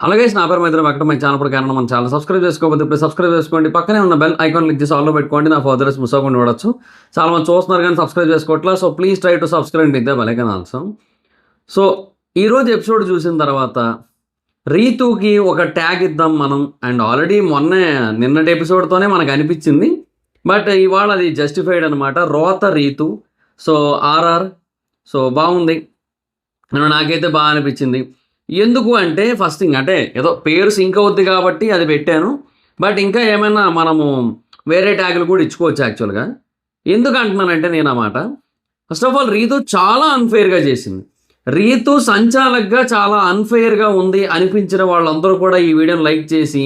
అలాగే నా పేరు మైత్రి అక్కడ మన ఛానల్ కారణం మన ఛానల్ సబ్స్క్రైబ్ చేసుకోకపోతే ఇప్పుడు సబ్స్క్రైబ్ చేసుకోండి. పక్కనే ఉన్న బెల్ ఐకాన్ క్లిక్ చేసి ఆల్లో పెట్టుకోండి. నా ఫర్దర్స్ మిస్ అవ్వకుండా చూడొచ్చు. చాలా మంది చూస్తున్నారు కానీ సబ్స్క్రైబ్ చేసుకోవట్లా. So please try to subscribe ఇద్దే బెల్ ఐకాన్ ఆల్సో. సో ఈరోజు ఎపిసోడ్ చూసిన తర్వాత రీతుకి ఒక ట్యాగ్ ఇద్దాం మనం. అండ్ ఆల్రెడీ నిన్నటి ఎపిసోడ్తోనే మనకు అనిపించింది. బట్ ఇవాళ అది జస్టిఫైడ్ అనమాట. రోత రీతు. So RR. సో బాగుంది, నాకైతే బాగా అనిపించింది. ఎందుకు అంటే ఫస్ట్ థింగ్ అంటే ఏదో పేరు సింక్ అవుద్ది కాబట్టి అది పెట్టాను. బట్ ఇంకా ఏమైనా మనము వేరే ట్యాగులు కూడా ఇచ్చుకోవచ్చు యాక్చువల్గా. ఎందుకు అంటున్నానంటే నేను ఆ మాట, ఫస్ట్ ఆఫ్ ఆల్ రీతు చాలా అన్ఫెయిర్గా చేసింది. రీతు సంచాలక్గా చాలా అన్ఫెయిర్గా ఉంది అనిపించిన వాళ్ళందరూ కూడా ఈ వీడియోని లైక్ చేసి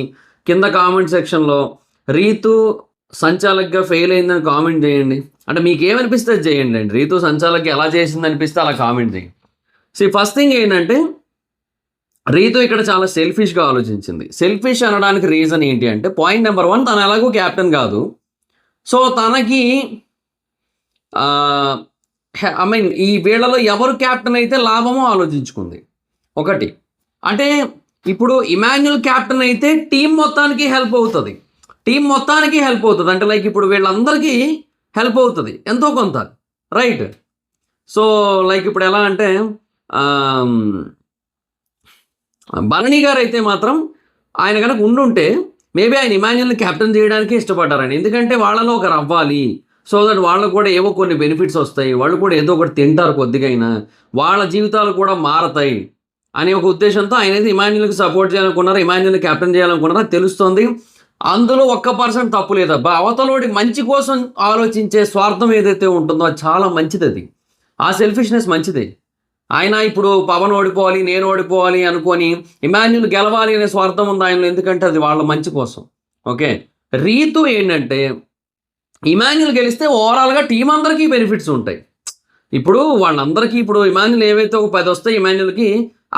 కింద కామెంట్ సెక్షన్లో రీతు సంచాలక్గా ఫెయిల్ అయిందని కామెంట్ చేయండి. అంటే మీకు ఏమనిపిస్తే చేయండి అండి. రీతు సంచాలక్గా ఎలా చేసింది అనిపిస్తే అలా కామెంట్ చేయండి. సో ఫస్ట్ థింగ్ ఏంటంటే రీతు ఇక్కడ చాలా సెల్ఫిష్గా ఆలోచించింది. సెల్ఫిష్ అనడానికి రీజన్ ఏంటి అంటే పాయింట్ నెంబర్ 1, తను ఎలాగో క్యాప్టెన్ కాదు. సో తనకి ఈ వీళ్ళలో ఎవరు క్యాప్టెన్ అయితే లాభమో ఆలోచించుకుంది. ఒకటి అంటే ఇప్పుడు ఇమాన్యుల్ క్యాప్టెన్ అయితే టీం మొత్తానికి హెల్ప్ అవుతుంది. అంటే లైక్ ఇప్పుడు వీళ్ళందరికీ హెల్ప్ అవుతుంది ఎంతో కొంత, రైట్? సో లైక్ ఇప్పుడు ఎలా అంటే భరణి గారు అయితే మాత్రం ఆయన కనుక ఉండుంటే మేబీ ఆయన ఇమాన్యుల్ని క్యాప్టెన్ చేయడానికి ఇష్టపడ్డారని. ఎందుకంటే వాళ్ళలో ఒకరు అవ్వాలి, సో దట్ వాళ్ళకు కూడా ఏవో కొన్ని బెనిఫిట్స్ వస్తాయి, వాళ్ళు కూడా ఏదో ఒకటి తింటారు కొద్దిగైనా, వాళ్ళ జీవితాలు కూడా మారతాయి అనే ఒక ఉద్దేశంతో ఆయన అయితే ఇమాన్యుల్కి సపోర్ట్ చేయాలనుకున్నారు, ఇమాన్యుల్ని క్యాప్టెన్ చేయాలనుకున్నారో తెలుస్తుంది. అందులో 1% తప్పు లేదబ్బా. అవతలోడి మంచి కోసం ఆలోచించే స్వార్థం ఏదైతే ఉంటుందో అది చాలా మంచిది. అది ఆ సెల్ఫిష్నెస్ మంచిదే. ఆయన ఇప్పుడు పవన్ ఓడిపోవాలి, నేను ఓడిపోవాలి అనుకొని ఇమాన్యుల్ గెలవాలి అనే స్వార్థం ఉంది ఆయనలో. ఎందుకంటే అది వాళ్ళ మంచి కోసం. ఓకే, రీతు ఏంటంటే ఇమాన్యుల్ గెలిస్తే ఓవరాల్గా టీం అందరికీ బెనిఫిట్స్ ఉంటాయి. ఇప్పుడు వాళ్ళందరికీ ఇప్పుడు ఇమాన్యుల్ ఏవైతే ఒక 10 వస్తాయి ఇమాన్యుల్కి,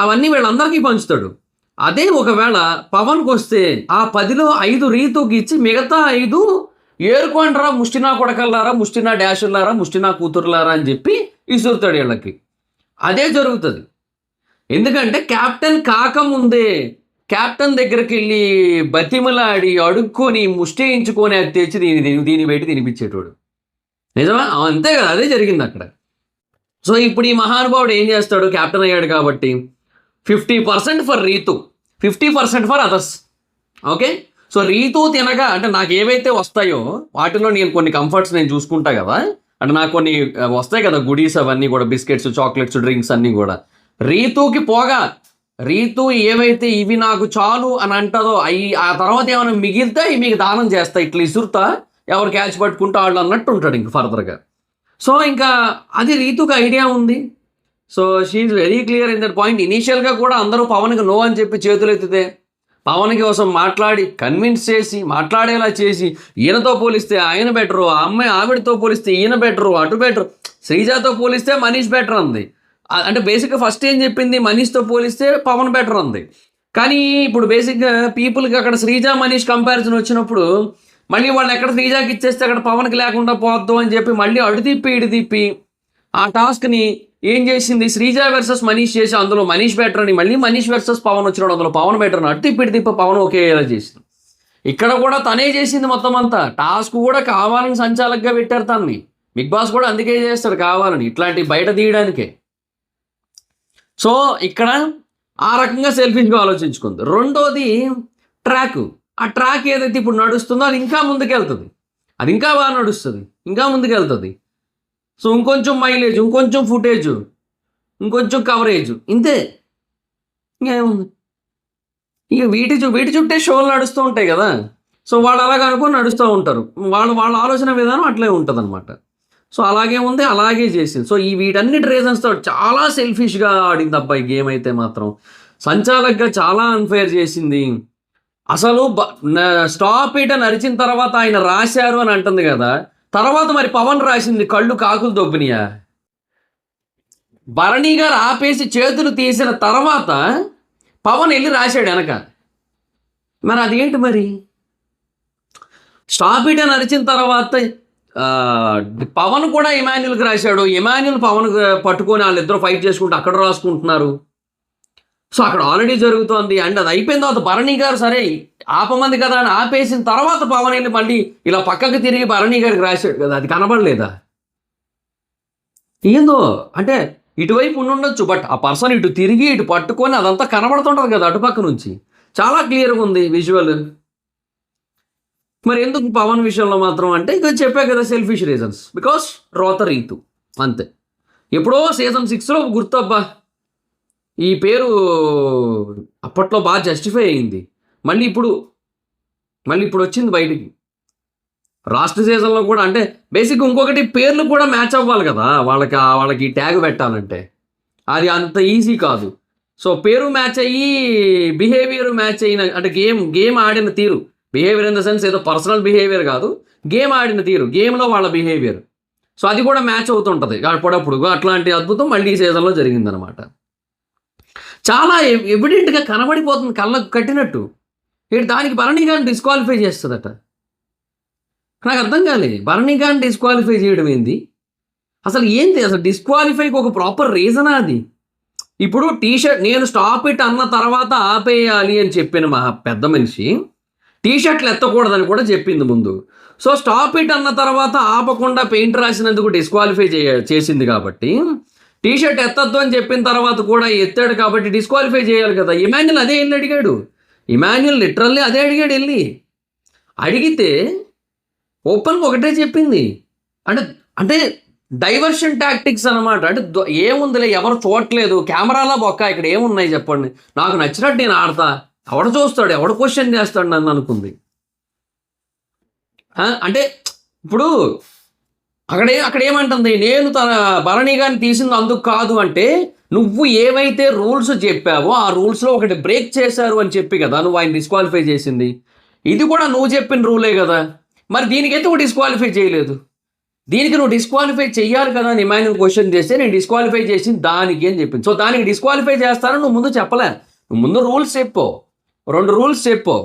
అవన్నీ వీళ్ళందరికీ పంచుతాడు. అదే ఒకవేళ పవన్కి వస్తే ఆ 10లో 5 రీతుకి ఇచ్చి మిగతా 5 ఏరుకోండిరా ముష్టినా కొడకల్లారా, ముష్టినా డాషుల్లారా, ముష్టినా కూతురులారా అని చెప్పి ఇసురుతాడు వీళ్ళకి. అదే జరుగుతుంది. ఎందుకంటే క్యాప్టెన్ కాకముందే క్యాప్టెన్ దగ్గరికి వెళ్ళి బతిమలాడి అడుక్కొని ముష్టేయించుకొని అది తెచ్చి దీని పెట్టి తినిపించేటోడు. నిజమా? అంతే కదా, అదే జరిగింది అక్కడ. సో ఇప్పుడు ఈ మహానుభావుడు ఏం చేస్తాడు? క్యాప్టెన్ అయ్యాడు కాబట్టి 50% for Ritu, 50% for others. Okay, so Ritu తినగా అంటే నాకు ఏవైతే వస్తాయో వాటిలో నేను కొన్ని కంఫర్ట్స్ నేను చూసుకుంటా కదా. అంటే నాకు కొన్ని వస్తాయి కదా గుడీస్, అవన్నీ కూడా బిస్కెట్స్, చాక్లెట్స్, డ్రింక్స్ అన్నీ కూడా రీతుకి పోగా రీతు ఏవైతే ఇవి నాకు చాలు అని అంటుందో అవి ఆ తర్వాత ఏమైనా మిగిలితే మీకు దానం చేస్తా, ఇట్లా ఇసురుతా, ఎవరు క్యాచ్ పట్టుకుంటా వాళ్ళు అన్నట్టు ఉంటాడు ఇంక ఫర్దర్గా. సో ఇంకా అది రీతుకి ఐడియా ఉంది. So she's very clear in that point. ఇనీషియల్గా కూడా అందరూ పవన్కి నో అని చెప్పి చేతులు ఎత్తితే పవన్కి కోసం మాట్లాడి కన్విన్స్ చేసి మాట్లాడేలా చేసి ఈయనతో పోలిస్తే ఆయన బెటరు, ఆ అమ్మాయి ఆవిడతో పోలిస్తే ఈయన బెటరు, అటు బెటరు, శ్రీజాతో పోలిస్తే మనీష్ బెటర్ అంది. అంటే బేసిక్గా ఫస్ట్ ఏం చెప్పింది, మనీష్తో పోలిస్తే పవన్ బెటర్ అంది. కానీ ఇప్పుడు బేసిక్గా పీపుల్కి అక్కడ శ్రీజ మనీష్ కంపారిజన్ వచ్చినప్పుడు మళ్ళీ వాళ్ళు ఎక్కడ శ్రీజాకి ఇచ్చేస్తే అక్కడ పవన్కి లేకుండా పోద్దు అని చెప్పి మళ్ళీ అడు తిప్పి ఇటు తిప్పి ఆ టాస్క్ని ఏం చేసింది, శ్రీజ వర్సెస్ మనీష్ చేసి అందులో మనీష్ బెటర్ అని మళ్ళీ మనీష్ వర్సెస్ పవన్ వచ్చినాడు, అందులో పవన్ బెటర్ అని అటు తిప్పి తిప్ప పవన్ ఒకేలా చేసింది. ఇక్కడ కూడా తనే చేసింది మొత్తం అంతా. టాస్క్ కూడా కావాలని సంచాలకుగా పెట్టారు తనని. బిగ్ బాస్ కూడా అందుకే చేస్తాడు, కావాలని ఇట్లాంటి బయట తీయడానికే. సో ఇక్కడ ఆ రకంగా సెల్ఫిష్గా ఆలోచించుకుంది. రెండోది ట్రాక్. ఆ ట్రాక్ ఏదైతే ఇప్పుడు నడుస్తుందో అది ఇంకా ముందుకెళ్తుంది, అది ఇంకా బాగా నడుస్తుంది, ఇంకా ముందుకెళ్తుంది. సో ఇంకొంచెం మైలేజ్, ఇంకొంచెం ఫుటేజ్, ఇంకొంచెం కవరేజ్, ఇంతే, ఇంకేముంది. ఇక వీటి చుట్టే షోలు నడుస్తూ ఉంటాయి కదా. సో వాళ్ళు అలాగ అనుకొని నడుస్తూ ఉంటారు. వాళ్ళ ఆలోచన విధానం అట్లే ఉంటుంది అనమాట. సో అలాగే ఉంది, అలాగే చేసింది. సో వీటన్నిటి రీజన్స్తో చాలా సెల్ఫిష్గా ఆడింది అబ్బాయి గేమ్ అయితే మాత్రం. సంచాలకుగా చాలా అన్ఫేర్ చేసింది. అసలు స్టాప్ ఇట్ అని అరిచిన తర్వాత ఆయన రాశారు అని అంటుంది కదా, తర్వాత మరి పవన్ రాసింది కళ్ళు కాకులు దొబ్బినియా. భరణి గారు ఆపేసి చేతులు తీసిన తర్వాత పవన్ వెళ్ళి రాశాడు వెనక. మరి అదేంటి మరి? స్టాప్ ఇట్ అని అరిచిన తర్వాత పవన్ కూడా ఇమాన్యుల్కి రాశాడు, ఇమాన్యుల్ పవన్ పట్టుకొని వాళ్ళిద్దరూ ఫైట్ చేసుకుంటూ అక్కడ రాసుకుంటున్నారు. సో అక్కడ ఆల్రెడీ జరుగుతోంది. అండ్ అది అయిపోయిన తర్వాత భరణి గారు సరే ఆపమంది కదా అని ఆపేసిన తర్వాత పవన్ వెళ్ళి మళ్ళీ ఇలా పక్కకు తిరిగి భరణి గారికి రాశాడు కదా, అది కనబడలేదా? ఏందో అంటే ఇటువైపు ఉండుండొచ్చు, బట్ ఆ పర్సన్ ఇటు తిరిగి ఇటు పట్టుకొని అదంతా కనబడుతుంటుంది కదా అటుపక్క నుంచి. చాలా క్లియర్గా ఉంది విజువల్. మరి ఎందుకు పవన్ విషయంలో మాత్రం అంటే ఇక చెప్పా కదా, సెల్ఫిష్ రీజన్స్. బికాస్ రోత రీతు అంతే. ఎప్పుడో సీజన్ 6లో గుర్తబ్బా, ఈ పేరు అప్పట్లో బాగా జస్టిఫై అయింది. మళ్ళీ ఇప్పుడు వచ్చింది బయటికి. లాస్ట్ సీజన్లో కూడా అంటే బేసిక్ ఇంకొకటి పేర్లు కూడా మ్యాచ్ అవ్వాలి కదా వాళ్ళకి ట్యాగ్ పెట్టాలంటే. అది అంత ఈజీ కాదు. సో పేరు మ్యాచ్ అయ్యి బిహేవియర్ మ్యాచ్ అయిన అంటే గేమ్ ఆడిన తీరు, బిహేవియర్ ఇన్ ద సెన్స్ ఏదో పర్సనల్ బిహేవియర్ కాదు, గేమ్ ఆడిన తీరు, గేమ్లో వాళ్ళ బిహేవియర్. సో అది కూడా మ్యాచ్ అవుతుంటుంది అప్పుడప్పుడు. అట్లాంటి అద్భుతం మళ్ళీ ఈ సీజన్లో జరిగిందనమాట. చాలా ఎవిడెంట్గా కనబడిపోతుంది కళ్ళకు కట్టినట్టు. దానికి భరణి గారిని డిస్క్వాలిఫై చేస్తుందట. నాకు అర్థం కాలే, భరణి గారిని డిస్క్వాలిఫై చేయడం ఏంది అసలు? ఏంటి అసలు డిస్క్వాలిఫైకి ఒక ప్రాపర్ రీజనా అది? ఇప్పుడు టీషర్ట్ నేను స్టాప్ ఇట్ అన్న తర్వాత ఆపేయాలి అని చెప్పిన మా పెద్ద మనిషి టీషర్ట్లు ఎత్తకూడదని కూడా చెప్పింది ముందు. సో స్టాప్ ఇట్ అన్న తర్వాత ఆపకుండా పెయింట్ రాసినందుకు డిస్క్వాలిఫై చేసింది కాబట్టి, టీషర్ట్ ఎత్తద్దు అని చెప్పిన తర్వాత కూడా ఎత్తాడు కాబట్టి డిస్క్వాలిఫై చేయాలి కదా. ఇమాన్యుల్ అదే వెళ్ళి అడిగాడు. ఇమాన్యుల్ లిటరల్లీ అదే అడిగాడు వెళ్ళి. అడిగితే ఓపెన్గా ఒకటే చెప్పింది. అంటే డైవర్షన్ టాక్టిక్స్ అనమాట. అంటే ఏముందిలే, ఎవరు చూడట్లేదు, కెమెరాలో బొక్క, ఇక్కడ ఏమున్నాయి చెప్పండి, నాకు నచ్చినట్టు నేను ఆడతా, ఎవడు చూస్తాడు, ఎవడు క్వశ్చన్ చేస్తాడు నన్ను అనుకుంది. అంటే ఇప్పుడు అక్కడ ఏమంటుంది, నేను భరణి గారిని తీసింది అందుకు కాదు అంటే, నువ్వు ఏవైతే రూల్స్ చెప్పావో ఆ రూల్స్లో ఒకటి బ్రేక్ చేశారు అని చెప్పి కదా నువ్వు ఆయన డిస్క్వాలిఫై చేసింది. ఇది కూడా నువ్వు చెప్పిన రూలే కదా. మరి దీనికైతే నువ్వు డిస్క్వాలిఫై చేయలేదు. దీనికి నువ్వు డిస్క్వాలిఫై చెయ్యాలి కదా అని ఇమాన్యుల్ క్వశ్చన్ చేస్తే నేను డిస్క్వాలిఫై చేసింది దానికి అని చెప్పింది. సో దానికి డిస్క్వాలిఫై చేస్తానని నువ్వు ముందు చెప్పలే. నువ్వు ముందు రూల్స్ చెప్పు, 2 రూల్స్ చెప్పు.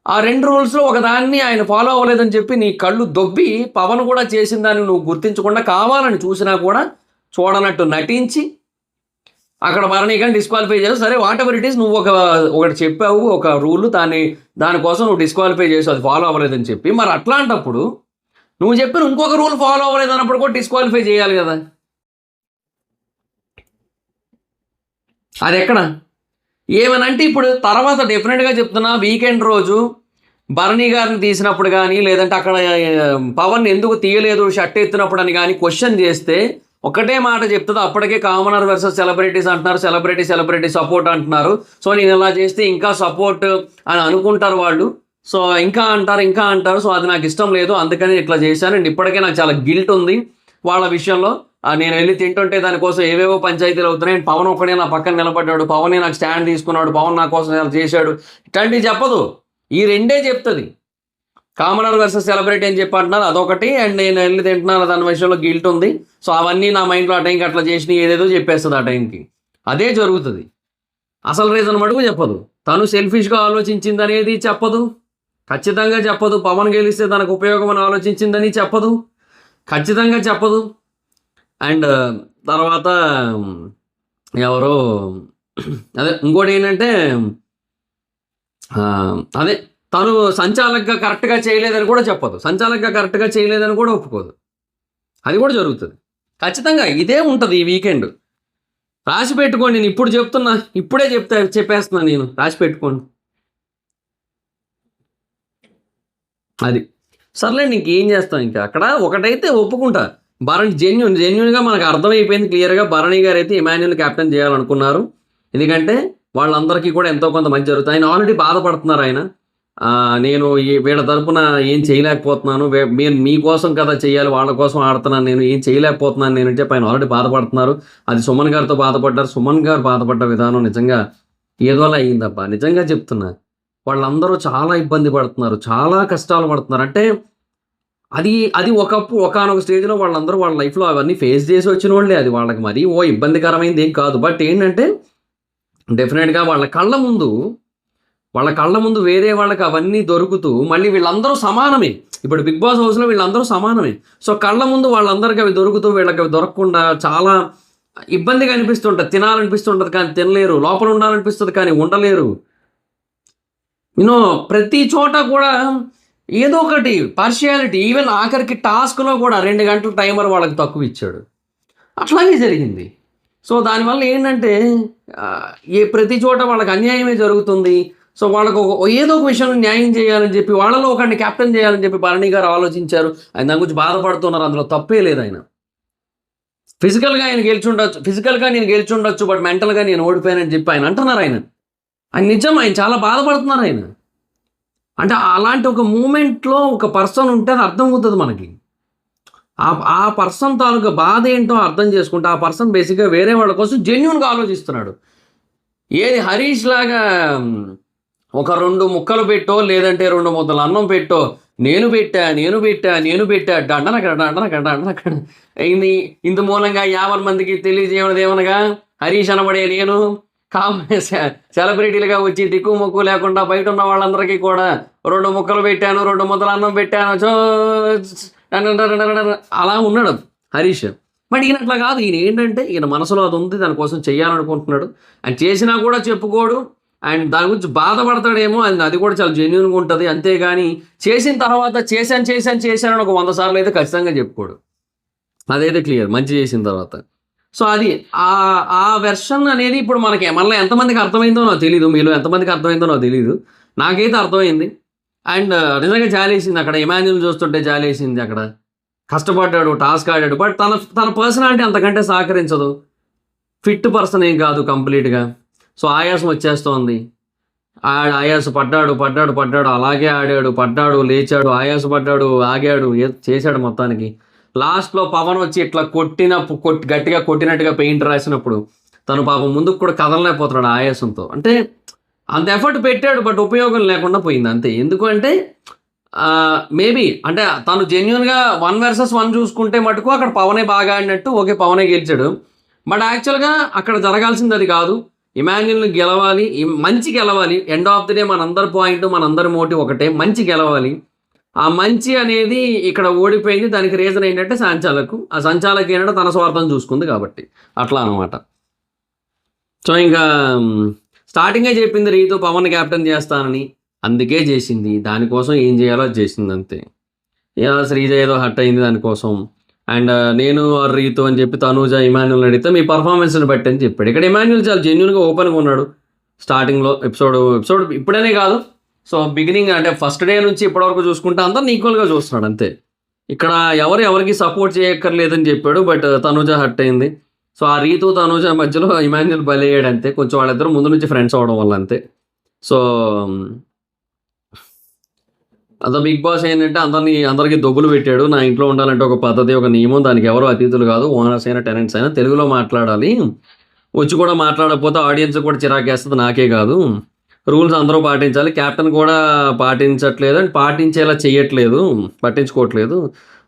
ఆ 2 రూల్స్లో ఒకదాన్ని ఆయన ఫాలో అవ్వలేదని చెప్పి నీ కళ్ళు దొబ్బి పవన్ కూడా చేసిన దాన్ని నువ్వు గుర్తించకుండా కావాలని చూసినా కూడా చూడనట్టు నటించి అక్కడ భరణి గారిని డిస్క్వాలిఫై చేయాలి. సరే వాట్ ఎవర్ ఇట్ ఈస్, నువ్వు ఒకటి చెప్పావు, ఒక రూల్, దానికోసం నువ్వు డిస్క్వాలిఫై చేసావు, అది ఫాలో అవ్వలేదని చెప్పి. మరి అట్లాంటప్పుడు నువ్వు చెప్పిన ఇంకొక రూల్ ఫాలో అవ్వలేదు అన్నప్పుడు కూడా డిస్క్వాలిఫై చేయాలి కదా. అది ఎక్కడ ఏమనంటే ఇప్పుడు తర్వాత డెఫినెట్గా చెప్తున్నా, వీకెండ్ రోజు భరణి గారిని తీసినప్పుడు కానీ, లేదంటే అక్కడ పవన్ ఎందుకు తీయలేదు షర్ట్ ఎత్తినప్పుడు అని కానీ క్వశ్చన్ చేస్తే ఒకటే మాట చెప్తుంది. అప్పటికే కామనర్ వర్సెస్ సెలబ్రిటీస్ అంటున్నారు, సెలబ్రిటీ సపోర్ట్ అంటున్నారు. సో నేను ఇలా చేస్తే ఇంకా సపోర్ట్ అని అనుకుంటారు వాళ్ళు. సో ఇంకా అంటారు. సో అది నాకు ఇష్టం లేదు, అందుకని ఇట్లా చేశాను. అండ్ ఇప్పటికే నాకు చాలా గిల్ట్ ఉంది వాళ్ళ విషయంలో. నేను వెళ్ళి తింటుంటే దానికోసం ఏవేవో పంచాయతీలు అవుతున్నాయి. పవన్ ఒక్కడే నా పక్కన నిలబడ్డాడు, పవనే నాకు స్టాండ్ తీసుకున్నాడు, పవన్ నా కోసం చేశాడు, ఇట్లాంటివి చెప్పదు. ఈ 2 చెప్తుంది. కామనర్ వర్సెస్ సెలబ్రిటీ అని చెప్పి అంటున్నారు అదొకటి, అండ్ నేను వెళ్ళి తింటున్నాను దాని విషయంలో గిల్ట్ ఉంది. సో అవన్నీ నా మైండ్లో ఆ టైంకి అట్లా చేసినవి ఏదేదో చెప్పేస్తుంది ఆ టైంకి. అదే జరుగుతుంది. అసలు రీజన్ మటుకు చెప్పదు. తను సెల్ఫిష్గా ఆలోచించింది అనేది చెప్పదు, ఖచ్చితంగా చెప్పదు. పవన్ గెలిస్తే తనకు ఉపయోగం అని ఆలోచించిందని చెప్పదు, ఖచ్చితంగా చెప్పదు. అండ్ తర్వాత ఎవరో అదే ఇంకోటి ఏంటంటే అదే తను సంచాలకుగా కరెక్ట్గా చేయలేదని కూడా చెప్పదు, సంచాలకుగా కరెక్ట్గా చేయలేదని కూడా ఒప్పుకోదు. అది కూడా జరుగుతుంది ఖచ్చితంగా. ఇదే ఉంటుంది ఈ వీకెండ్. రాసి పెట్టుకోండి. నేను ఇప్పుడు చెప్తున్నా, ఇప్పుడే చెప్పేస్తున్నా నేను, రాసి పెట్టుకోండి. అది సర్లేండి, ఇంకేం చేస్తాం. ఇంకా అక్కడ ఒకటైతే ఒప్పుకుంటా, భరణి జెన్యున్గా మనకు అర్థమైపోయింది క్లియర్గా. భరణి గారు అయితే ఇమాన్యుల్ క్యాప్టెన్ చేయాలనుకున్నారు. ఎందుకంటే వాళ్ళందరికీ కూడా ఎంతో కొంత మంచి జరుగుతుంది. ఆయన ఆల్రెడీ బాధపడుతున్నారు. ఆయన నేను వీళ్ళ తరపున ఏం చేయలేకపోతున్నాను, మీరు మీకోసం కదా చేయాలి, వాళ్ళ కోసం ఆడుతున్నాను, నేను ఏం చేయలేకపోతున్నాను నేను చెప్పి ఆయన ఆల్రెడీ బాధపడుతున్నారు. అది సుమన్ గారితో బాధపడ్డారు. సుమన్ గారు బాధపడ్డ విధానం నిజంగా ఏదోలా అయ్యిందబ్బా. నిజంగా చెప్తున్నా, వాళ్ళందరూ చాలా ఇబ్బంది పడుతున్నారు, చాలా కష్టాలు పడుతున్నారు. అంటే అది ఒకానొక స్టేజ్లో వాళ్ళందరూ వాళ్ళ లైఫ్లో అవన్నీ ఫేస్ చేసి వచ్చిన వాళ్ళే. అది వాళ్ళకి మరీ ఇబ్బందికరమైంది ఏం కాదు. బట్ ఏంటంటే డెఫినెట్గా వాళ్ళ కళ్ళ ముందు వేరే వాళ్ళకి అవన్నీ దొరుకుతూ మళ్ళీ వీళ్ళందరూ సమానమే. ఇప్పుడు బిగ్ బాస్ హౌస్లో వీళ్ళందరూ సమానమే. సో కళ్ళ ముందు వాళ్ళందరికీ అవి దొరుకుతూ వీళ్ళకి అవి దొరకకుండా చాలా ఇబ్బందిగా అనిపిస్తుంటుంది, తినాలనిపిస్తుంటుంది కానీ తినలేరు, లోపల ఉండాలనిపిస్తుంది కానీ ఉండలేరు. యూనో ప్రతి చోట కూడా ఏదో ఒకటి పార్షియాలిటీ. ఈవెన్ ఆఖరికి టాస్క్‌లో కూడా 2 గంటలు టైమర్ వాళ్ళకి తక్కువ ఇచ్చాడు. అట్లాగే జరిగింది. సో, దానివల్ల ఏంటంటే ప్రతి చోట వాళ్ళకి అన్యాయమే జరుగుతుంది. సో, వాళ్ళకు ఏదో ఒక విషయంలో న్యాయం చేయాలని చెప్పి, వాళ్ళలో ఒకడిని కెప్టెన్ చేయాలని చెప్పి భరణి గారు ఆలోచించారు. ఆయన దాని గురించి బాధపడుతున్నారు. అందులో తప్పే లేదాయన. ఫిజికల్‌గా ఆయన గెలిచుండొచ్చు. ఫిజికల్‌గా నేను గెలిచుండొచ్చు. బట్ మెంటల్‌గా నేను ఓడిపోయానని చెప్పి ఆయన అంటున్నారు ఆయన. ఆయన నిజం. ఆయన చాలా బాధపడుతున్నారు ఆయన. అంటే అలాంటి ఒక మూమెంట్‌లో ఒక పర్సన్ ఉంటే అది అర్థమవుతది మనకి. ఆ పర్సన్ తాలూకా బాధ ఏంటో అర్థం చేసుకుంటే, ఆ పర్సన్ బేసిక్‌గా వేరే వాళ్ళ కోసం జెన్యూన్‌గా ఆలోచిస్తున్నాడు. ఏది హరీష్ లాగా ఒక 2 ముక్కలు పెట్టో, లేదంటే 2 ముద్దల అన్నం పెట్టో, నేను పెట్టా డండనక్కడ ఇది ఇందు మూలంగా 50 మందికి తెలియజేయనిదేమనగా హరీష్ అనబడే నేను సెలబ్రిటీలుగా వచ్చి దిక్కు మొక్కు లేకుండా బయట ఉన్న వాళ్ళందరికీ కూడా 2 ముక్కలు పెట్టాను, 2 ముద్దల అన్నం పెట్టాను, అలా ఉన్నాడు హరీష్. బట్ ఈయన అట్లా కాదు. ఈయన ఏంటంటే ఈయన మనసులో అది ఉంది, దానికోసం చెయ్యాలనుకుంటున్నాడు. అండ్ చేసినా కూడా చెప్పుకోడు. అండ్ దాని గురించి బాధపడతాడేమో, అది కూడా చాలా జెన్యూన్‌గా ఉంటుంది. అంతేగాని చేసిన తర్వాత చేశాను ఒక 100 సార్లు అయితే ఖచ్చితంగా చెప్పుకోడు. అదైతే క్లియర్ మంచి చేసిన తర్వాత. సో, అది ఆ వెర్షన్ అనేది ఇప్పుడు మళ్ళీ ఎంతమందికి అర్థమైందో నాకు తెలీదు. మీలో ఎంతమందికి అర్థమైందో నాకు తెలీదు. నాకైతే అర్థమైంది. అండ్ నిజంగా జాలేసింది అక్కడ. ఇమాన్యుల్ చూస్తుంటే జాలేసింది అక్కడ. కష్టపడ్డాడు, టాస్క్ ఆడాడు. బట్ తన పర్సనాలిటీ అంతకంటే సహకరించదు. ఫిట్ పర్సన్ ఏం కాదు కంప్లీట్‌గా. సో, ఆయాసం వచ్చేస్తోంది. ఆయాస పడ్డాడు. అలాగే ఆడాడు. పడ్డాడు, లేచాడు, ఆయాసపడ్డాడు, ఆగాడు, చేశాడు మొత్తానికి. లాస్ట్‌లో పవన్ వచ్చి ఇట్లా గట్టిగా కొట్టినట్టుగా పెయింట్ రాసినప్పుడు తను పాపం ముందుకు కూడా కదలలేకపోతున్నాడు ఆయాసంతో. అంటే అంత ఎఫర్ట్ పెట్టాడు. బట్ ఉపయోగం లేకుండా పోయింది అంతే. ఎందుకు అంటే మేబీ అంటే తను జెన్యూన్‌గా 1 వర్సెస్ 1 చూసుకుంటే మటుకు అక్కడ పవనే బాగా ఆడినట్టు. ఓకే, పవనే గెలిచాడు. బట్ యాక్చువల్‌గా అక్కడ జరగాల్సింది అది కాదు. ఇమాన్యుల్‌ని గెలవాలి. మంచి గెలవాలి. ఎండ్ ఆఫ్ ది డే మనందరి పాయింట్, మనందరి మోటివ్ ఒకటే, మంచి గెలవాలి. ఆ మంచి అనేది ఇక్కడ ఓడిపోయింది. దానికి రీజన్ ఏంటంటే ఆ సంచాలకి ఏంటంటే తన స్వార్థం చూసుకుంది కాబట్టి. అట్లా అనమాట. సో, ఇంకా స్టార్టింగే చెప్పింది రీతు పవన్ క్యాప్టెన్ చేస్తానని. అందుకే చేసింది. దానికోసం ఏం చేయాలో అది చేసింది అంతే. శ్రీజ ఏదో హర్ట్ అయింది దానికోసం. అండ్ నేను రీతు అని చెప్పి తనూజ ఇమాన్యుల్ అడిగితే మీ పర్ఫార్మెన్స్ని బట్టి అని చెప్పాడు. ఇక్కడ ఇమాన్యుల్ చాలా జెన్యూన్గా ఓపెన్గా ఉన్నాడు. స్టార్టింగ్లో ఎపిసోడ్ ఇప్పుడనే కాదు. సో, బిగినింగ్ అంటే ఫస్ట్ డే నుంచి ఇప్పటివరకు చూసుకుంటే అందరిని ఈక్వల్గా చూస్తున్నాడు అంతే. ఇక్కడ ఎవరికి సపోర్ట్ చేయక్కర్లేదని చెప్పాడు. బట్ తనూజ హర్ట్ అయింది. సో, ఆ రీతు తనూజ మధ్యలో ఇమాన్యుల్ బలయ్యాడు అంతే. కొంచెం వాళ్ళిద్దరు ముందు నుంచి ఫ్రెండ్స్ అవ్వడం వల్ల అంతే. సో, బిగ్ బాస్ ఏంటంటే అందరికీ దొబ్బులు పెట్టాడు. నా ఇంట్లో ఉండాలంటే ఒక పద్ధతి, ఒక నియమం, దానికి ఎవరు అతిథులు కాదు, ఓనర్స్ అయినా టెనెంట్స్ అయినా తెలుగులో మాట్లాడాలి. వచ్చి కూడా మాట్లాడకపోతే ఆడియన్స్ కూడా చిరాకేస్తుంది, నాకే కాదు. రూల్స్ అందరూ పాటించాలి. కెప్టెన్ కూడా పాటించట్లేదు అండ్ పాటించేలా చెయ్యట్లేదు, పట్టించుకోవట్లేదు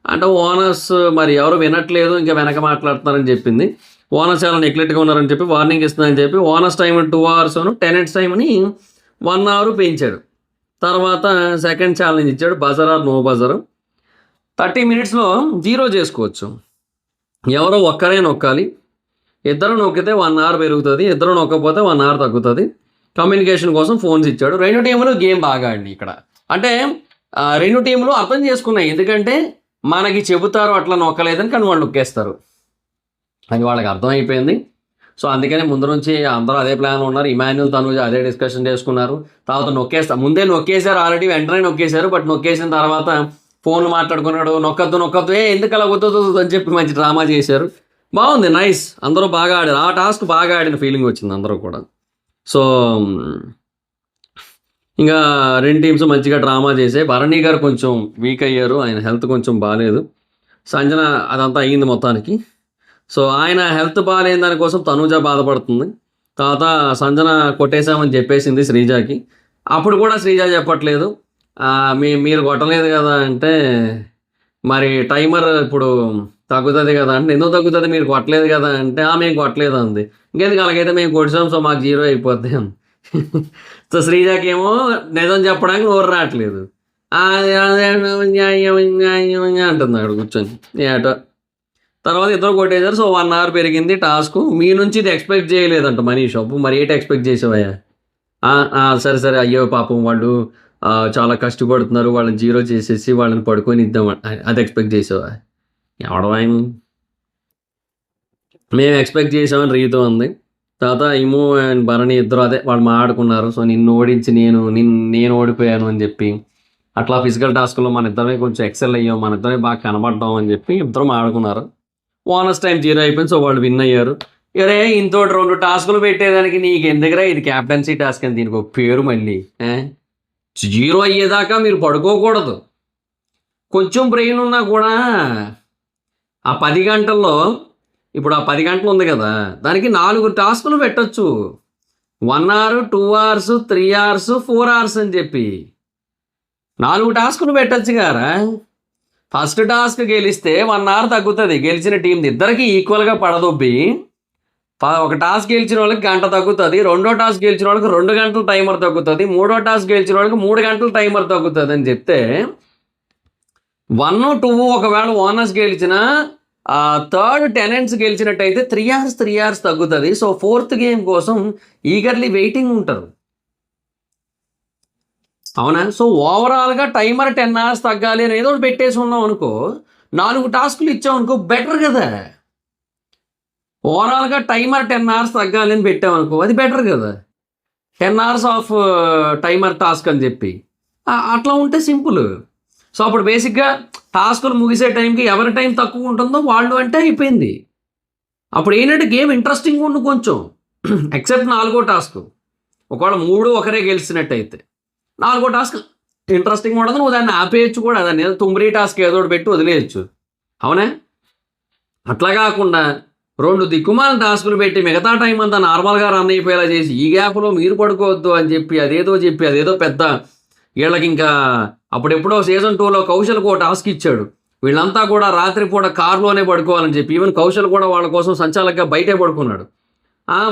అంటే ఓనర్స్ మరి ఎవరు వినట్లేదు, ఇంకా వెనక మాట్లాడుతున్నారని చెప్పింది. ఓనర్స్ చాలా నెగ్లెక్ట్గా ఉన్నారని చెప్పి వార్నింగ్ ఇస్తుందని చెప్పి ఓనర్స్ టైం 2 hours, టెనెంట్స్ టైంని 1 hour పెంచాడు. తర్వాత సెకండ్ ఛాలెంజ్ ఇచ్చాడు, బజర్ ఆర్ నో బజర్. 30 minutesలో 0 చేసుకోవచ్చు. ఎవరో ఒక్కరే నొక్కాలి. ఇద్దరు నొక్కితే 1 hour పెరుగుతుంది. ఇద్దరు నొక్కకపోతే 1 hour తగ్గుతుంది. కమ్యూనికేషన్ కోసం ఫోన్స్ ఇచ్చాడు. 2 టీములు గేమ్ బాగా ఆడి ఇక్కడ. అంటే 2 టీములు అర్థం చేసుకున్నాయి. ఎందుకంటే మనకి చెబుతారు అట్లా నొక్కలేదని, కానీ వాళ్ళు నొక్కేస్తారు. అది వాళ్ళకి అర్థమైపోయింది. సో, అందుకని ముందు నుంచి అందరూ అదే ప్లాన్లో ఉన్నారు. ఇమాన్యుల్ తనూజ అదే డిస్కషన్ చేసుకున్నారు. తర్వాత ముందే నొక్కేశారు, ఆల్రెడీ వెంటనే నొక్కేశారు. బట్ నొక్కేసిన తర్వాత ఫోన్లు మాట్లాడుకున్నాడు. నొక్కద్దు ఎందుకు అలా వద్దు అని చెప్పి మంచి డ్రామా చేశారు. బాగుంది, నైస్. అందరూ బాగా ఆడారు. ఆ టాస్క్ బాగా ఆడిన ఫీలింగ్ వచ్చింది అందరూ కూడా. సో, ఇంకా 2 టీమ్స్ మంచిగా డ్రామా చేసాయి. భరణి గారు కొంచెం వీక్ అయ్యారు. ఆయన హెల్త్ కొంచెం బాగాలేదు. సంజన అదంతా అయ్యింది మొత్తానికి. సో, ఆయన హెల్త్ బాగాలేని దానికోసం తనూజ బాధపడుతుంది. తర్వాత సంజన కొట్టేశామని చెప్పేసింది శ్రీజకి. అప్పుడు కూడా శ్రీజ చెప్పట్లేదు. మీరు కొట్టలేదు కదా అంటే, మరి టైమర్ ఇప్పుడు తగ్గుతుంది కదా అంటే, ఎందుకు తగ్గుతుంది, మీరు కొట్టలేదు కదా అంటే, మేము కొట్టలేదు అంది. ఇంకెందుకు అలాగైతే మేము కొట్టాం, సో మాకు 0 అయిపోద్ది అంది. సో, శ్రీజకి ఏమో నిజం చెప్పడానికి నోరు రావట్లేదు. అంటుంది అక్కడ కూర్చొని ఏటో. తర్వాత ఇద్దరు కొట్టేశారు. సో 1 అవర్ పెరిగింది టాస్క్. మీ నుంచి ఇది ఎక్స్పెక్ట్ చేయలేదంట మనీష్. అప్పుడు మరి ఏంటి ఎక్స్పెక్ట్ చేసావయ్యా? సరే సరే అయ్యో పాపం వాళ్ళు చాలా కష్టపడుతున్నారు, వాళ్ళని జీరో చేసేసి వాళ్ళని పడుకొని ఇద్దాం అది ఎక్స్పెక్ట్ చేసావా? ఎవడం ఆయన మేము ఎక్స్పెక్ట్ చేసామని రీతో ఉంది. తర్వాత ఇము అండ్ భరణి ఇద్దరు అదే వాళ్ళు మాట్లాడుకున్నారు. సో నిన్ను ఓడించి నేను ఓడిపోయాను అని చెప్పి అట్లా ఫిజికల్ టాస్క్లో మన ఇద్దరమే కొంచెం ఎక్సెల్ అయ్యాం, మన ఇద్దరే బాగా కనబడ్డాం అని చెప్పి ఇద్దరు మాట్లాడుకున్నారు. బోనస్ టైం 0 అయిపోయింది. సో వాళ్ళు విన్ అయ్యారు. అరే ఇంతోటి 2 టాస్కులు పెట్టేదానికి నీకు ఎందుకురా ఇది క్యాప్టెన్సీ టాస్క్ అని దీనికి ఒక పేరు మళ్ళీ 0 అయ్యేదాకా మీరు పడుకోకూడదు. కొంచెం బ్రెయిన్ ఉన్నా కూడా ఆ 10 గంటల్లో ఇప్పుడు ఆ 10 గంటలు ఉంది కదా, దానికి 4 టాస్కులు పెట్టచ్చు. 1 అవర్, 2 అవర్స్, 3 అవర్స్, 4 అవర్స్ అని చెప్పి 4 టాస్కులు పెట్టచ్చు గారా. ఫస్ట్ టాస్క్ గెలిస్తే 1 అవర్ తగ్గుతుంది గెలిచిన టీంది. ఇద్దరికి ఈక్వల్గా పడదొబ్బి ఒక టాస్క్ గెలిచిన వాళ్ళకి గంట తగ్గుతుంది, రెండో టాస్క్ గెలిచిన వాళ్ళకి 2 గంటల టైమర్ తగ్గుతుంది, మూడో టాస్క్ గెలిచిన వాళ్ళకి 3 గంటల టైమర్ తగ్గుతుంది అని చెప్తే 1, 2 ఒకవేళ ఓనర్స్ గెలిచిన థర్డ్ టెనెంట్స్ గెలిచినట్టయితే 3 అవర్స్ తగ్గుతుంది. సో 4th గేమ్ కోసం ఈగర్లీ వెయిటింగ్ ఉంటారు, అవునా? సో ఓవరాల్గా టైమర్ 10 అవర్స్ తగ్గాలి అని ఏదో పెట్టేసి ఉన్నాం అనుకో, 4 టాస్కులు ఇచ్చాం అనుకో, బెటర్ కదా. ఓవరాల్గా టైమర్ 10 అవర్స్ తగ్గాలి అని పెట్టామనుకో, అది బెటర్ కదా. 10 అవర్స్ ఆఫ్ టైమర్ టాస్క్ అని చెప్పి అట్లా ఉంటే సింపుల్. సో అప్పుడు బేసిక్గా టాస్కులు ముగిసే టైంకి ఎవరి టైం తక్కువ ఉంటుందో వాళ్ళు అంటే అయిపోయింది. అప్పుడు ఏంటంటే గేమ్ ఇంట్రెస్టింగ్ ఉండు కొంచెం. ఎక్సెప్ట్ 4వ టాస్క్ ఒకవేళ 3 ఒకరే గెలిచినట్టయితే 4వ టాస్క్ ఇంట్రెస్టింగ్ ఉండదు, నువ్వు దాన్ని ఆపేయచ్చు కూడా. దాన్ని ఏదో తుమ్మిరి టాస్క్ ఏదో ఒకటి పెట్టి వదిలేయచ్చు, అవునా? అట్లా కాకుండా 2 దిక్కుమాల టాస్కులు పెట్టి మిగతా టైం అంతా నార్మల్గా రన్ అయిపోయేలా చేసి ఈ గ్యాప్లో మీరు పడుకోవద్దు అని చెప్పి అదేదో పెద్ద వీళ్ళకి ఇంకా అప్పుడెప్పుడో సీజన్ 2లో కౌశల్కి ఒక టాస్క్ ఇచ్చాడు. వీళ్ళంతా కూడా రాత్రిపూట కార్లోనే పడుకోవాలని చెప్పి, ఈవెన్ కౌశల్ కూడా వాళ్ళ కోసం సంచాలకుగా బయటే పడుకున్నాడు.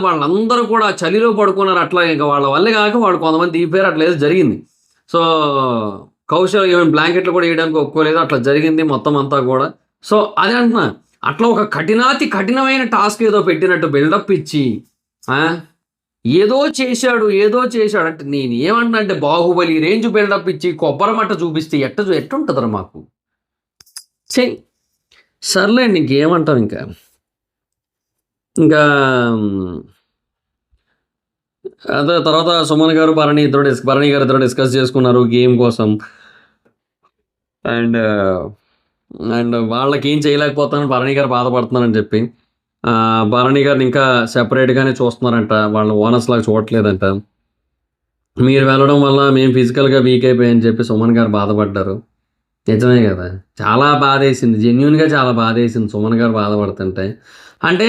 వాళ్ళందరూ కూడా చలిలో పడుకున్నారు. అట్లా ఇంకా వాళ్ళ వల్లే కాక వాళ్ళు కొంతమంది దిగిపోయారు, అట్లా ఏదో జరిగింది. సో కౌశల్ ఈవెన్ బ్లాంకెట్లు కూడా వేయడానికి ఒప్పుకోలేదు, అట్లా జరిగింది మొత్తం అంతా కూడా. సో అదే అంటున్నా, అట్లా ఒక కఠినమైన టాస్క్ ఏదో పెట్టినట్టు బిల్డప్ ఇచ్చి ఏదో చేశాడు అంటే నేను ఏమంటున్నా అంటే బాహుబలి రేంజ్ బిల్డప్ ఇచ్చి కొబ్బరి చూపిస్తే ఎట్టుంటుందరా మాకు. సర్లేండి, ఇంకేమంటాం ఇంకా అదే తర్వాత సుమన్ గారు భరణి గారు ఇద్దరు డిస్కస్ చేసుకున్నారు గేమ్ కోసం. అండ్ వాళ్ళకి ఏం చేయలేకపోతానని భరణి గారు బాధపడుతున్నారని చెప్పి భరణి గారిని ఇంకా సెపరేట్గానే చూస్తున్నారంట, వాళ్ళ ఓనర్స్ లాగా చూడట్లేదంట. మీరు వెళ్ళడం వల్ల మేము ఫిజికల్గా వీక్ అయిపోయాయని చెప్పి సుమన్ గారు బాధపడ్డారు. నిజమే కదా, చాలా బాధేసింది, జెన్యున్గా చాలా బాధేసింది సుమన్ గారు బాధపడుతుంటే. అంటే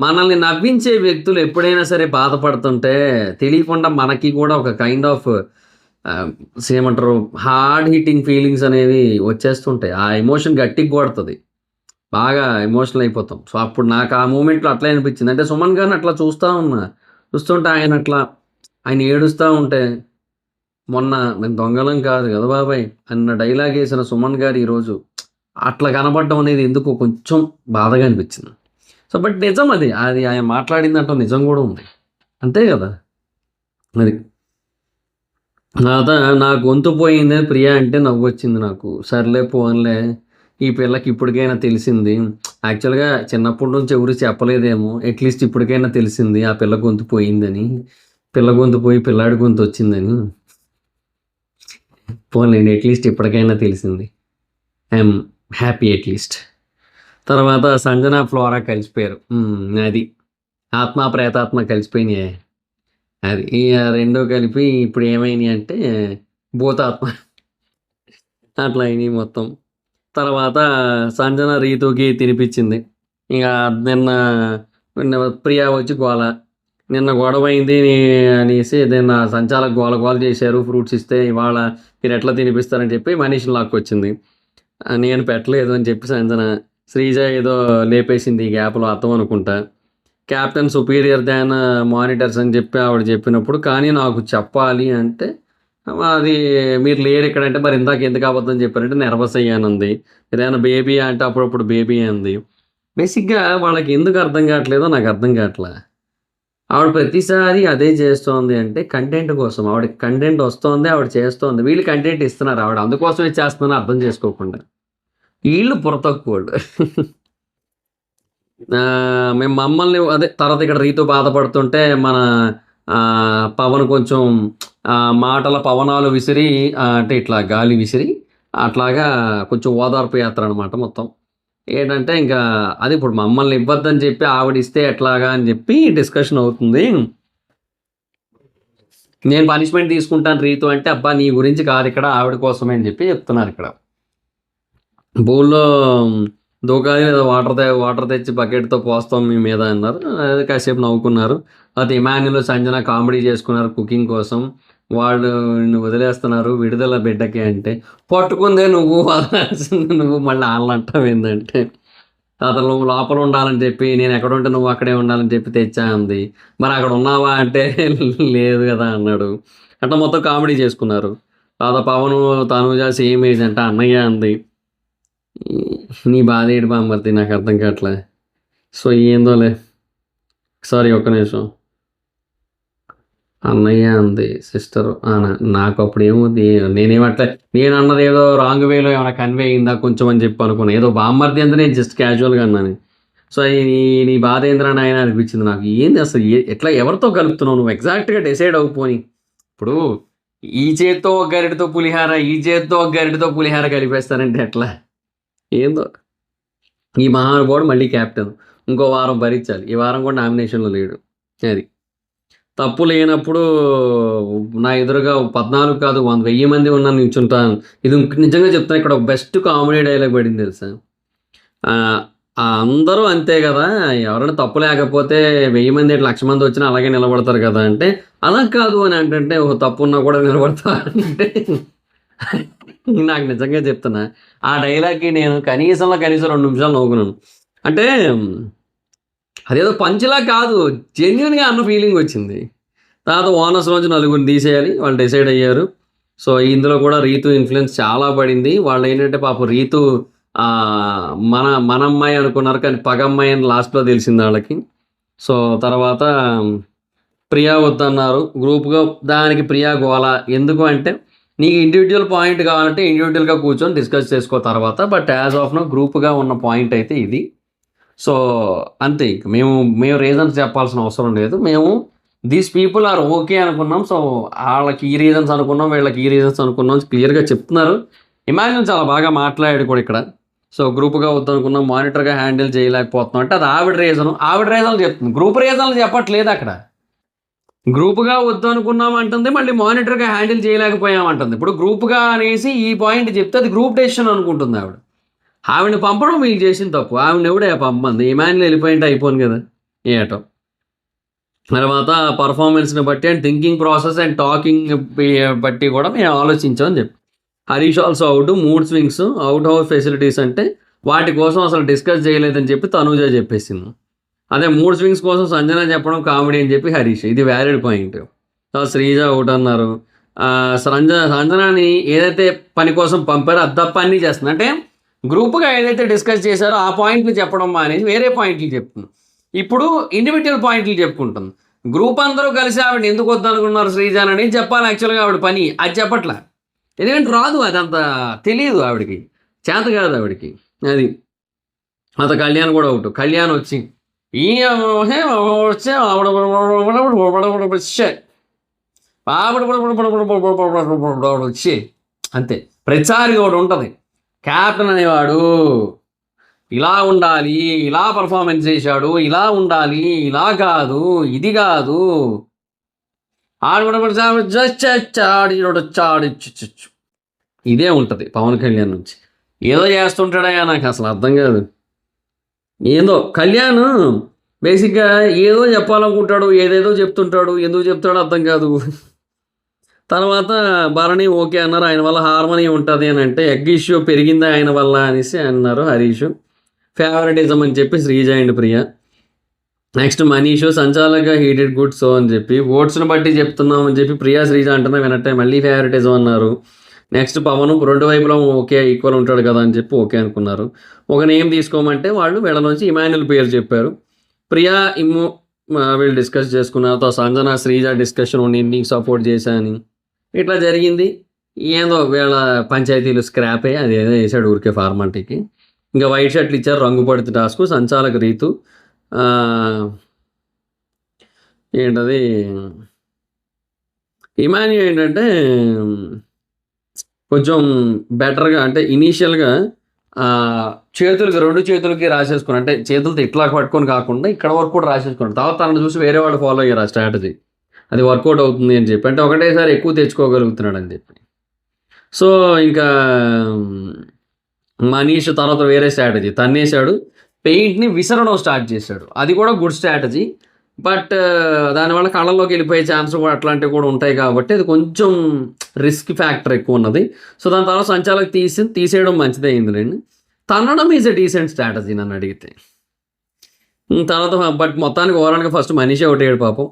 మనల్ని నవ్వించే వ్యక్తులు ఎప్పుడైనా సరే బాధపడుతుంటే తెలియకుండా మనకి కూడా ఒక కైండ్ ఆఫ్ ఏమంటారు హార్డ్ హిట్టింగ్ ఫీలింగ్స్ అనేవి వచ్చేస్తుంటాయి. ఆ ఎమోషన్ గట్టిగా కొడుతుంది, బాగా ఎమోషనల్ అయిపోతాం. సో అప్పుడు నాకు ఆ మూమెంట్లో అట్లా అనిపించింది. అంటే సుమన్ గారిని అట్లా చూస్తుంటే ఆయన ఏడుస్తూ ఉంటే, మొన్న మేము దొంగలం కాదు కదా బాబాయ్ అన్న డైలాగ్ వేసిన సుమన్ గారు ఈరోజు అట్లా కనబడడం అనేది ఎందుకు కొంచెం బాధగా అనిపించింది. సో బట్ నిజం అది ఆయన మాట్లాడిందంటే నిజం కూడా ఉంది, అంతే కదా. అది నా గొంతు పోయింది ప్రియా అంటే నవ్వు వచ్చింది నాకు. సర్లే పోన్లే, ఈ పిల్లకి ఇప్పటికైనా తెలిసింది. యాక్చువల్గా చిన్నప్పటి నుంచి ఎవరు చెప్పలేదేమో, అట్లీస్ట్ ఇప్పటికైనా తెలిసింది ఆ పిల్ల గొంతు పోయిందని, పిల్ల గొంతు పోయి పిల్లాడి గొంతు వచ్చిందని. పోన్లేండి, అట్లీస్ట్ ఇప్పటికైనా తెలిసింది. I'm happy at least. తర్వాత సంజన ఫ్లోరా కలిసిపోయారు. అది ఆత్మ ప్రేతాత్మ కలిసిపోయినాయి. అది ఈ 2 కలిపి ఇప్పుడు ఏమైనాయి అంటే భూతాత్మ అట్లా అయినాయి మొత్తం. తర్వాత సంజన రీతుకి తినిపించింది. ఇక నిన్న ప్రియా వచ్చి నిన్న గొడవ అయింది అనేసి నిన్న సంచాలకు గోల చేశారు, ఫ్రూట్స్ ఇస్తే ఇవాళ మీరు ఎట్లా తినిపిస్తారని చెప్పి మనీష్ని లాక్కొచ్చింది. నేను పెట్టలేదు అని చెప్పి సంజన, శ్రీజ ఏదో లేపేసింది ఈ గ్యాప్లో అర్థం అనుకుంటా. క్యాప్టెన్ సుపీరియర్ దాన్ మానిటర్స్ అని చెప్పి ఆవిడ చెప్పినప్పుడు, కానీ నాకు చెప్పాలి అంటే అది మీరు లేరు ఇక్కడంటే మరి ఇందాక ఎందుకు అబద్ధం చెప్పారంటే నెర్వస్ అయ్యానంది. ఏదైనా బేబీ అంటే అప్పుడప్పుడు బేబీ అంది. బేసిక్‌గా వాళ్ళకి ఎందుకు అర్థం కావట్లేదో నాకు అర్థం కావట్లా. ఆవిడ ప్రతిసారి అదే చేస్తోంది అంటే కంటెంట్ కోసం. ఆవిడకి కంటెంట్ వస్తోంది. ఆవిడ చేస్తోంది. వీళ్ళు కంటెంట్ ఇస్తున్నారు. ఆవిడ అందుకోసమే చేస్తుందని అర్థం చేసుకోకుండా. ఈళ్ళు బుర్ర తక్కువోళ్ళు. మేము మమ్మల్ని అదే తర్వాత ఇక్కడ రీతు బాధపడుతుంటే మన పవన్ కొంచెం మాటల పవనాలు విసిరి అంటే ఇట్లా గాలి విసిరి అట్లాగా కొంచెం ఓదార్పు యాత్ర అనమాట మొత్తం. ఏంటంటే ఇంకా అది ఇప్పుడు మమ్మల్ని ఇవ్వద్దని చెప్పి ఆవిడిస్తే ఎట్లాగా అని చెప్పి డిస్కషన్ అవుతుంది. నేను పనిష్మెంట్ తీసుకుంటాను రీతు అంటే, అబ్బా నీ గురించి కాదు ఇక్కడ ఆవిడ కోసమే అని చెప్పి చెప్తున్నారు ఇక్కడ. బౌల్‌లో దూకాలి లేదా వాటర్ తెచ్చి బకెట్‌తో పోస్తాం మీ మీద అన్నారు. అదే కాసేపు నవ్వుకున్నారు. తర్వాత ఇమాన్యుల్, సంజన కామెడీ చేసుకున్నారు కుకింగ్ కోసం. వాళ్ళు నిన్ను వదిలేస్తున్నారు విడుదల బిడ్డకి అంటే, పట్టుకుందే నువ్వు వదలాల్సింది నువ్వు మళ్ళీ ఆళ్ళంటావేందంటే, అసలు నువ్వు లోపల ఉండాలని చెప్పి నేను ఎక్కడుంటే నువ్వు అక్కడే ఉండాలని చెప్పి తెచ్చా అంది. మరి అక్కడ ఉన్నావా అంటే లేదు కదా అన్నాడు. అట్లా మొత్తం కామెడీ చేసుకున్నారు. తర్వాత పవను, తనూజ సేమ్ ఏజ్ అంట అన్నయ్య అంది. నీ బాధ ఏంటి బామ్మర్ది నాకు అర్థం కావట్లే. సో ఏందోలే. సారీ ఒక్క నిమిషం. అన్నయ్య అంది సిస్టర్. నాకు అప్పుడు ఏముంది నేనేమట్లే నేను అన్నది ఏదో రాంగ్ వేలో ఏమైనా కన్వే అయిందా కొంచెం అని చెప్పి అనుకున్నా. ఏదో బామ్మర్ది అంది నేను జస్ట్ క్యాజువల్గా అన్నాను. సో నీ బాధ ఏంద్రా నాయన అనిపించింది నాకు. ఏంది అసలు ఎట్లా ఎవరితో కలుపుతున్నావు నువ్వు ఎగ్జాక్ట్గా డిసైడ్ అవ్వపోని. ఇప్పుడు ఈ చేత్తో ఒక గరిటతో పులిహార ఈ చేత్తో ఒక గరిటతో పులిహార కలిపేస్తానంటే ఎట్లా? ఏందో ఈ మహానుభావుడు మళ్ళీ క్యాప్టెన్. ఇంకో వారం భరించాలి. ఈ వారం కూడా నామినేషన్లో లేడు. అది తప్పు లేనప్పుడు నా ఎదురుగా 14 కాదు 1000 మంది ఉన్నా నిల్చుంటాను. ఇది నిజంగా చెప్తాను ఇక్కడ బెస్ట్ కామెడీ డైలాగ్ పడింది తెలుసా. అందరూ అంతే కదా, ఎవరైనా తప్పు లేకపోతే 1000 మంది 1,00,000 మంది వచ్చినా అలాగే నిలబడతారు కదా అంటే, అలా కాదు అని అంటే ఓ తప్పు ఉన్నా కూడా నిలబడతా అంటే నాకు నిజంగా చెప్తున్నా ఆ డైలాగ్కి నేను కనీసం 2 నిమిషాలు నవ్వుకున్నాను. అంటే అదేదో పంచిలా కాదు, జెన్యున్గా అన్న ఫీలింగ్ వచ్చింది. తర్వాత ఓనర్స్ రోజు 4 తీసేయాలి వాళ్ళు డిసైడ్ అయ్యారు. సో ఇందులో కూడా రీతు ఇన్ఫ్లుయెన్స్ చాలా పడింది. వాళ్ళు ఏంటంటే పాపం రీతు మన అమ్మాయి అనుకున్నారు కానీ పగమ్మాయి అని లాస్ట్లో తెలిసింది వాళ్ళకి. సో తర్వాత ప్రియా వద్దన్నారు గ్రూప్గా. దానికి ప్రియా గోల ఎందుకు అంటే, నీకు ఇండివిజువల్ పాయింట్ కావాలంటే ఇండివిజువల్గా కూర్చొని డిస్కస్ చేసుకో తర్వాత, బట్ యాజ్ ఆఫ్ నో గ్రూప్గా ఉన్న పాయింట్ అయితే ఇది. సో అంతే, ఇంక మేము రీజన్స్ చెప్పాల్సిన అవసరం లేదు. మేము దీస్ పీపుల్ ఆర్ ఓకే అనుకున్నాం. సో వాళ్ళకి ఈ రీజన్స్ అనుకున్నాం, వీళ్ళకి ఈ రీజన్స్ అనుకున్నాం క్లియర్గా చెప్తున్నారు. ఇమాన్యుల్ చాలా బాగా మాట్లాడాడు కూడా ఇక్కడ. సో గ్రూప్గా వద్దనుకున్నాం, మానిటర్గా హ్యాండిల్ చేయలేకపోతున్నాం అంటే అది ఆవిడ రీజన్లు చెప్తుంది. గ్రూప్ రీజన్లు చెప్పట్లేదు అక్కడ. గ్రూప్గా వద్దు అనుకున్నాం అంటుంది, మళ్ళీ మానిటర్గా హ్యాండిల్ చేయలేకపోయామంటుంది. ఇప్పుడు గ్రూప్గా అనేసి ఈ పాయింట్ చెప్తే అది గ్రూప్ డెసిషన్ అనుకుంటుంది ఆవిడ. ఆవిడని పంపడం వీళ్ళు చేసిన తప్పు. ఆవిడని ఎవడే పంపంది, ఇమాన్యుల్ వెళ్ళిపోయింటే అయిపోను కదా ఏటో. తర్వాత పర్ఫార్మెన్స్ని బట్టి and thinking process and talking బట్టి కూడా మేము ఆలోచించామని చెప్పి. Harish also out, mood swings, out house facilities అంటే వాటి కోసం అసలు డిస్కస్ చేయలేదని చెప్పి తనూజ చెప్పేసింది. అదే మూడ్ స్వింగ్స్ కోసం సంజన చెప్పడం కామెడీ అని చెప్పి హరీష్. ఇది వ్యాలిడ్ పాయింట్. శ్రీజ అవుట్ అన్నారు. సంజనాని ఏదైతే పని కోసం పంపారో అది తప్ప అన్నీ చేస్తుంది. అంటే గ్రూప్గా ఏదైతే డిస్కస్ చేశారో ఆ పాయింట్లు చెప్పడం మానేసి వేరే పాయింట్లు చెప్తుంది. ఇప్పుడు ఇండివిజువల్ పాయింట్లు చెప్పుకుంటుంది. గ్రూప్ అందరూ కలిసి ఆవిడ ఎందుకు వద్దనుకున్నారు శ్రీజానని చెప్పాలి యాక్చువల్గా ఆవిడ పని. అది చెప్పట్లా, ఎందుకంటే రాదు, అదంత తెలియదు ఆవిడకి, చేత కాదు ఆవిడకి. అది అంత కళ్యాణ్ కూడా అవుట్. కళ్యాణ్ వచ్చి వచ్చి అంతే. ప్రతిసారి ఒకటి ఉంటుంది, క్యాప్టెన్ అనేవాడు ఇలా ఉండాలి, ఇలా పర్ఫార్మెన్స్ చేశాడు, ఇలా ఉండాలి, ఇలా కాదు, ఇది కాదు, ఇదే ఉంటుంది పవన్ కళ్యాణ్ నుంచి. ఏదో చేస్తుంటాడయా నాకు అసలు అర్థం కాదు. ఏదో కళ్యాణ్ బేసిక్గా ఏదో చెప్పాలనుకుంటాడు, ఏదేదో చెప్తుంటాడు, ఎందుకు చెప్తాడో అర్థం కాదు. తర్వాత భరణి ఓకే అన్నారు, ఆయన వల్ల హార్మనీ ఉంటుంది అని అంటే ఎగ్ ఇష్యూ పెరిగిందా ఆయన వల్ల అనేసి అన్నారు హరీష్. ఫేవరెటిజం అని చెప్పి శ్రీజ అండ్ ప్రియ. నెక్స్ట్ మనీషు సంచాలక హీటెడ్ గుడ్ సో అని చెప్పి ఓట్స్ని బట్టి చెప్తున్నాం అని చెప్పి ప్రియా శ్రీజ అంటున్నా వినట్టే మళ్ళీ ఫేవరెటిజం అన్నారు. నెక్స్ట్ పవన్ రెండు వైపులా ఓకే ఈక్వల్ ఉంటాడు కదా అని చెప్పి ఓకే అనుకున్నారు. ఒక నేమ్ తీసుకోమంటే వాళ్ళు వీళ్ళలోంచి ఇమాన్యుల్ పేరు చెప్పారు. ప్రియా ఇమ్ము వీళ్ళు డిస్కస్ చేసుకున్నారు. తర్వాత సంజన శ్రీజ డిస్కషన్ నేను నీకు సపోర్ట్ చేశాను ఇట్లా జరిగింది. ఏదో వీళ్ళ పంచాయతీలు స్క్రాప్ అయ్యి అది ఏదో వేసాడు ఊరికే ఫార్మాలిటీకి. ఇంకా వైట్ షర్ట్లు ఇచ్చారు, రంగు పడితే టాస్క్, సంచాలక రీతు ఏంటది ఇమాన్యు ఏంటంటే కొంచెం బెటర్గా అంటే ఇనీషియల్గా చేతులకి రెండు చేతులకి రాసేసుకుని అంటే చేతులతో ఇట్లా పట్టుకొని కాకుండా ఇక్కడ వరకు కూడా రాసేసుకున్నాడు. తర్వాత తనను చూసి వేరే వాళ్ళు ఫాలో అయ్యారు ఆ స్ట్రాటజీ. అది వర్కౌట్ అవుతుంది అని చెప్పి, అంటే ఒకటేసారి ఎక్కువ తెచ్చుకోగలుగుతున్నాడు అని చెప్పి. సో ఇంకా మనీష్ తర్వాత వేరే స్ట్రాటజీ తన్నేశాడు, పెయింట్ని విసరడం స్టార్ట్ చేశాడు. అది కూడా గుడ్ స్ట్రాటజీ, బట్ దానివల్ల కళ్ళల్లోకి వెళ్ళిపోయే ఛాన్స్ కూడా అట్లాంటివి కూడా ఉంటాయి కాబట్టి అది కొంచెం రిస్క్ ఫ్యాక్టర్ ఎక్కువ ఉన్నది. సో దాని తర్వాత సంచాలకు తీసేయడం మంచిదే అయిందిలేండి. తన్నడం ఈజ్ ఎ డీసెంట్ స్ట్రాటజీ నన్ను అడిగితే. తర్వాత బట్ మొత్తానికి ఓవరాల్గా ఫస్ట్ మనీషే ఒకటేడు పాపం.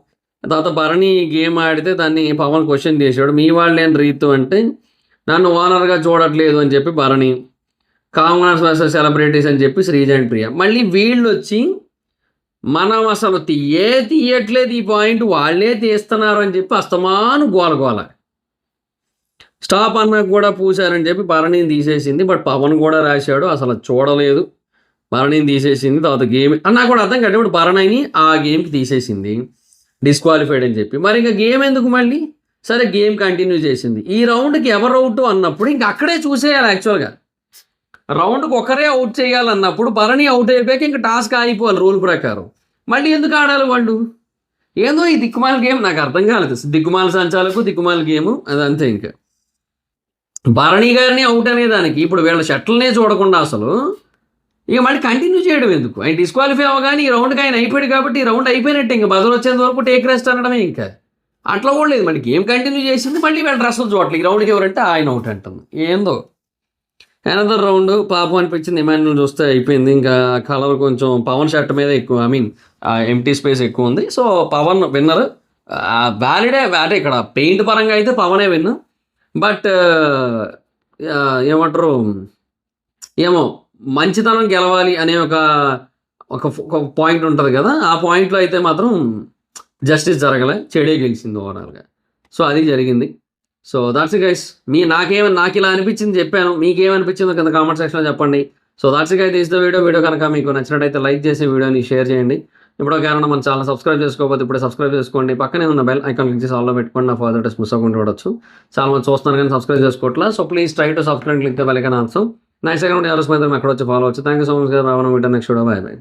తర్వాత భరణి గేమ్ ఆడితే దాన్ని పవన్ క్వశ్చన్ చేశాడు, మీ వాళ్ళేం రీతు అంటే నన్ను ఓనర్గా చూడట్లేదు అని చెప్పి భరణి, కామనర్స్ వర్సెస్ సెలబ్రిటీస్ అని చెప్పి శ్రీజ అండ్ ప్రియ. మళ్ళీ వీళ్ళు వచ్చి మనం అసలు తీయట్లేదు ఈ పాయింట్, వాళ్ళే తీస్తున్నారు అని చెప్పి అస్తమాను గోల. స్టాప్ అన్నకు కూడా పూసారని చెప్పి భరణిని తీసేసింది. బట్ పవన్ కూడా రాశాడు అసలు చూడలేదు, భరణిని తీసేసింది. తర్వాత గేమ్ నాకు కూడా అర్థం కాదు, ఇప్పుడు భరణిని ఆ గేమ్కి తీసేసింది, డిస్క్వాలిఫైడ్ అని చెప్పి. మరి ఇంకా గేమ్ ఎందుకు మళ్ళీ? సరే గేమ్ కంటిన్యూ చేసింది. ఈ రౌండ్కి ఎవరు అవుట్ అన్నప్పుడు ఇంక అక్కడే చూసేయాలి. యాక్చువల్గా రౌండ్కి ఒకరే అవుట్ చేయాలన్నప్పుడు భరణి అవుట్ అయిపోయాక ఇంకా టాస్క్ ఆగిపోవాలి రూల్ ప్రకారం. మళ్ళీ ఎందుకు ఆడాలి వాళ్ళు? ఏదో ఈ దిక్కుమాల గేమ్ నాకు అర్థం కాలేదు. దిక్కుమాల సంచాలకు దిక్కుమాల గేము అదంతే. ఇంకా భరణి గారిని అవుట్ అనేదానికి ఇప్పుడు వీళ్ళ షట్లనే చూడకుండా అసలు ఇక మళ్ళీ కంటిన్యూ చేయడం ఎందుకు? ఆయన డిస్క్వాలిఫై అవ్వగానే ఈ రౌండ్కి ఆయన అయిపోయాడు కాబట్టి ఈ రౌండ్ అయిపోయినట్టే, ఇంకా బజర్ వచ్చేంత వరకు టేక్ రెస్ట్ అనడమే. ఇంకా అట్లా కూడా లేదు, మళ్ళీ గేమ్ కంటిన్యూ చేసింది. మళ్ళీ వీళ్ళ డ్రెస్సులు చూడట్లేదు. ఈ రౌండ్కి ఎవరంటే ఆయన అవుట్ అంటుంది. ఏందో అనదర్ రౌండ్ పాపం అనిపించింది. ఇమాన్యుల్ చూస్తే అయిపోయింది. ఇంకా కలర్ కొంచెం పవన్ షర్ట్ మీద ఎక్కువ, ఎంటీ స్పేస్ ఎక్కువ ఉంది. సో పవన్ విన్నర్, వ్యాలిడే. అంటే ఇక్కడ పెయింట్ పరంగా అయితే పవనే విన్. బట్ ఏమంటారు, ఏమో మంచితనం గెలవాలి అనే ఒక పాయింట్ ఉంటుంది కదా, ఆ పాయింట్లో అయితే మాత్రం జస్టిస్ జరగలే, చెడే గెలిచింది ఓవరాల్గా. సో అది జరిగింది. So that's it guys. నాకు ఇలా అనిపించింది చెప్పాను, మీకేమనిపించిందో కింద కామెంట్ సెక్షన్లో చెప్పండి. So that's it guys, this the video కనుక మీకు నచ్చినట్టయితే లైక్ చేసి వీడియోని షేర్ చేయండి. ఇప్పుడు కారణం మన ఛానల్ సబ్స్క్రైబ్ చేసుకోకపోతే ఇప్పుడే సబ్స్క్రైబ్ చేసుకోండి. పక్కనే ఉన్న బెల్ ఐకాన్ క్లిక్ చేసి ఆల్లో పెట్టుకోండి. నా ఫర్దర్ డేస్ మిస్ అవ్వకుండా చూడొచ్చు. చాలా మంది చూస్తున్నారు కానీ సబ్స్క్రైబ్ చేసుకోవట్లా. So please try to subscribe, click the bell icon also. Next account ఎవరు స్మైతే ఎక్కడ వచ్చి ఫాలో వచ్చు. Thank you so much. రావడం video next video. Bye by.